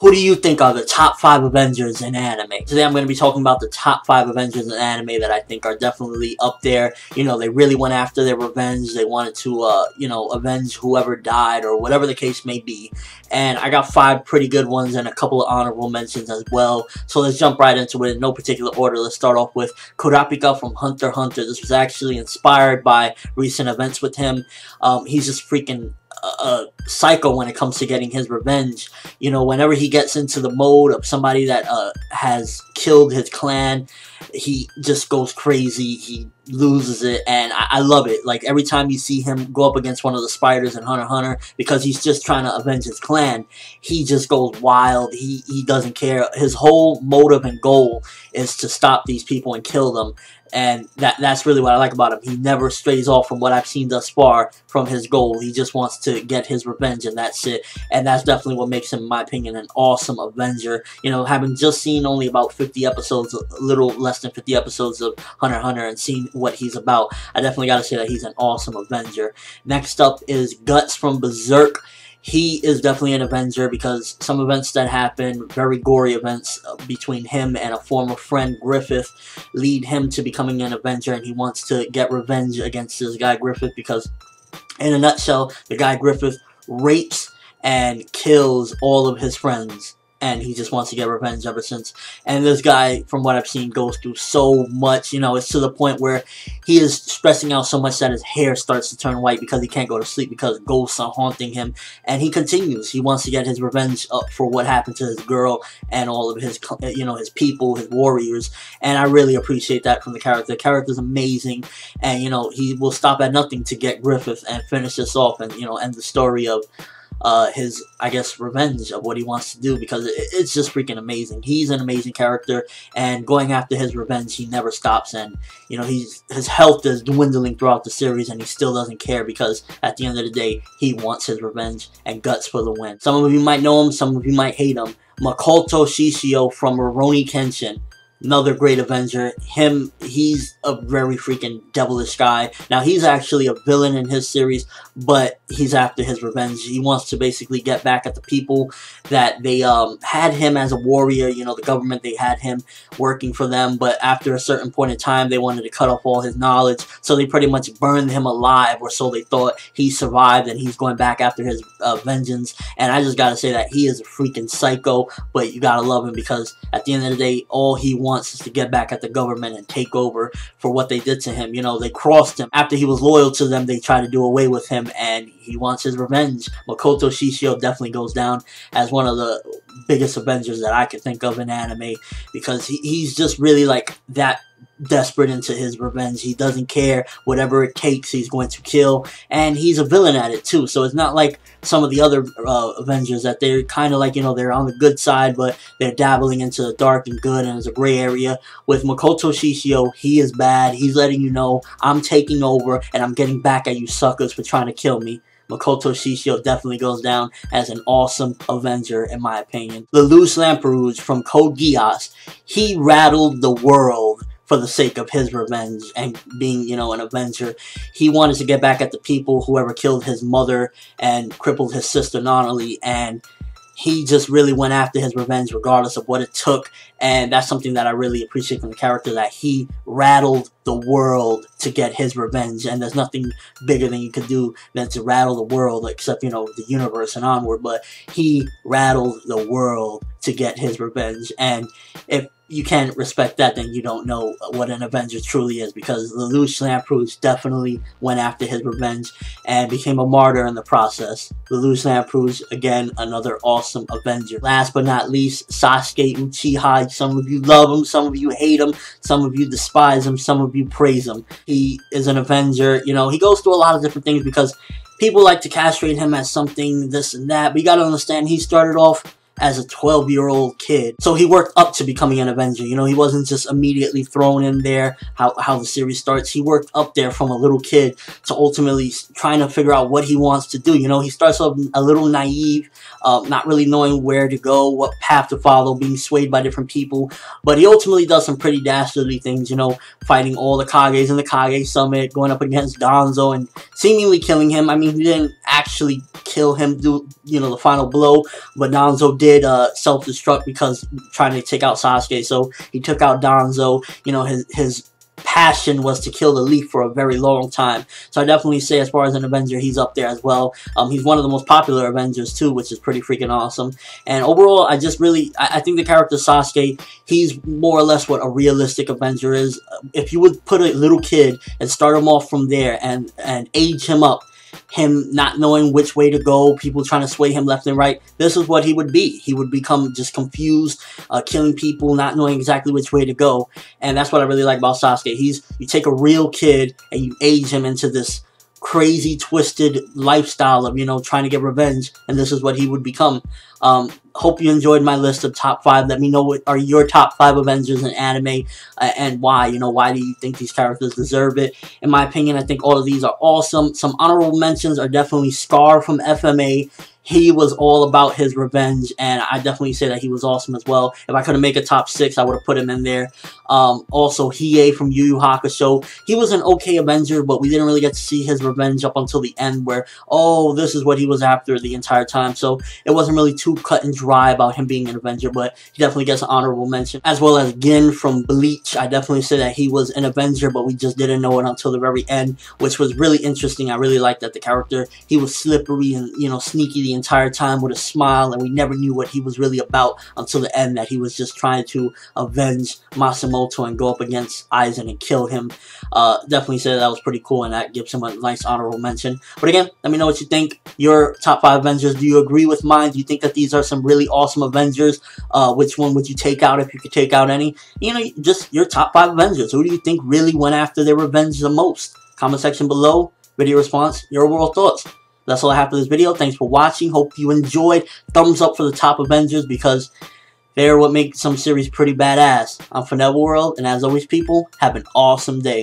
Who do you think are the top 5 Avengers in anime? Today I'm going to be talking about the top 5 Avengers in anime that I think are definitely up there. You know, they really went after their revenge. They wanted to, you know, avenge whoever died or whatever the case may be. And I got 5 pretty good ones and a couple of honorable mentions as well. So let's jump right into it in no particular order. Let's start off with Kurapika from Hunter x Hunter. This was actually inspired by recent events with him. He's just freaking psycho when it comes to getting his revenge. You know, whenever he gets into the mode of somebody that has killed his clan, he just goes crazy. He loses it, and I love it. Like, every time you see him go up against one of the spiders in Hunter x Hunter, because he's just trying to avenge his clan, he just goes wild. He doesn't care. His whole motive and goal is to stop these people and kill them. And that's really what I like about him. He never strays off from what I've seen thus far from his goal. He just wants to get his revenge, and that's it. And that's definitely what makes him, in my opinion, an awesome Avenger. You know, having just seen only about 50 episodes, a little less than 50 episodes of Hunter x Hunter, and seen what he's about, I definitely got to say that he's an awesome Avenger. Next up is Guts from Berserk. He is definitely an Avenger because some events that happen, very gory events between him and a former friend, Griffith, lead him to becoming an Avenger, and he wants to get revenge against this guy, Griffith, because, in a nutshell, the guy, Griffith, rapes and kills all of his friends. And he just wants to get revenge ever since. And this guy, from what I've seen, goes through so much. You know, it's to the point where he is stressing out so much that his hair starts to turn white because he can't go to sleep because ghosts are haunting him. And he continues. He wants to get his revenge for what happened to his girl and all of his, you know, his people, his warriors. And I really appreciate that from the character. The character's amazing. And, you know, he will stop at nothing to get Griffith and finish this off and, you know, end the story of his, I guess, revenge of what he wants to do, because it's just freaking amazing. He's an amazing character, and going after his revenge, he never stops. And, you know, his health is dwindling throughout the series, and he still doesn't care, because at the end of the day, he wants his revenge, and Guts for the win. Some of you might know him, some of you might hate him. Makoto Shishio from Rurouni Kenshin. Another great Avenger. He's a very freaking devilish guy. Now, he's actually a villain in his series, but he's after his revenge. He wants to basically get back at the people that they had him as a warrior. You know, the government, they had him working for them, but after a certain point in time, they wanted to cut off all his knowledge, so they pretty much burned him alive, or so they thought. He survived, and he's going back after his vengeance, and I just gotta say that he is a freaking psycho, but you gotta love him, because at the end of the day, all he wants is to get back at the government and take over for what they did to him. You know, they crossed him. After he was loyal to them, they tried to do away with him, and he wants his revenge. Makoto Shishio definitely goes down as one of the biggest Avengers that I could think of in anime, because he's just really like that desperate into his revenge. He doesn't care. Whatever it takes, he's going to kill, and he's a villain at it too. So it's not like some of the other Avengers that they're kind of like, you know, they're on the good side, but they're dabbling into the dark and good, and it's a gray area. With Makoto Shishio, he is bad. He's letting you know, I'm taking over, and I'm getting back at you suckers for trying to kill me. Makoto Shishio definitely goes down as an awesome Avenger, in my opinion. Lelouch Lamperouge from Code Geass. He rattled the world for the sake of his revenge and being, you know, an Avenger. He wanted to get back at the people, whoever killed his mother and crippled his sister Nonali, and he just really went after his revenge regardless of what it took. And that's something that I really appreciate from the character, that he rattled the world to get his revenge. And there's nothing bigger than you could do than to rattle the world, except, you know, the universe and onward. But he rattled the world to get his revenge. And if you can't respect that, then you don't know what an Avenger truly is, because Lelouch Lamperouge definitely went after his revenge and became a martyr in the process. Lelouch Lamperouge, again, another awesome Avenger. Last but not least, Sasuke Uchiha. Some of you love him, some of you hate him, some of you despise him, some of you praise him. He is an Avenger. You know, he goes through a lot of different things because people like to castrate him as something, this and that. But you gotta understand, he started off as a 12-year-old kid. So he worked up to becoming an Avenger. You know, he wasn't just immediately thrown in there how the series starts. He worked up there from a little kid to ultimately trying to figure out what he wants to do. You know, he starts off a little naive, not really knowing where to go, what path to follow, being swayed by different people. But he ultimately does some pretty dastardly things, you know, fighting all the Kages in the Kage Summit, going up against Danzo and seemingly killing him. I mean, he didn't actually kill him, do, you know, the final blow, but Danzo did self-destruct because trying to take out Sasuke. So he took out Danzo. You know, his passion was to kill the Leaf for a very long time. So I definitely say, as far as an Avenger, he's up there as well. He's one of the most popular Avengers too, which is pretty freaking awesome. And overall, I think the character Sasuke, he's more or less what a realistic Avenger is. If you would put a little kid and start him off from there and age him up, him not knowing which way to go, people trying to sway him left and right, this is what he would be. He would become just confused, killing people, not knowing exactly which way to go. And that's what I really like about Sasuke. You take a real kid and you age him into this crazy, twisted lifestyle of, you know, trying to get revenge, and this is what he would become. Hope you enjoyed my list of top 5. Let me know what are your top 5 Avengers in anime, and why. You know, why do you think these characters deserve it? In my opinion, I think all of these are awesome. Some honorable mentions are definitely Scar from FMA. He was all about his revenge, and I definitely say that he was awesome as well. If I could have made a top 6, I would have put him in there. Also, Hiei from Yu Yu Hakusho. He was an okay Avenger, but we didn't really get to see his revenge up until the end, where, oh, this is what he was after the entire time. So it wasn't really too cut and dry about him being an Avenger, but he definitely gets an honorable mention. As well as Gin from Bleach. I definitely say that he was an Avenger, but we just didn't know it until the very end, which was really interesting. I really liked that the character, he was slippery and, you know, sneaky the entire time with a smile, and we never knew what he was really about until the end, that he was just trying to avenge Masamoto and go up against Aizen and kill him. Definitely said that was pretty cool, and that gives him a nice honorable mention. But again, let me know what you think. Your top 5 Avengers, do you agree with mine? Do you think that these are some really awesome Avengers? Which one would you take out if you could take out any? You know, just your top 5 Avengers. Who do you think really went after their revenge the most? Comment section below, video response, your overall thoughts. That's all I have for this video. Thanks for watching. Hope you enjoyed. Thumbs up for the top Avengers, because they're what make some series pretty badass. I'm Finevil World, and as always, people, have an awesome day.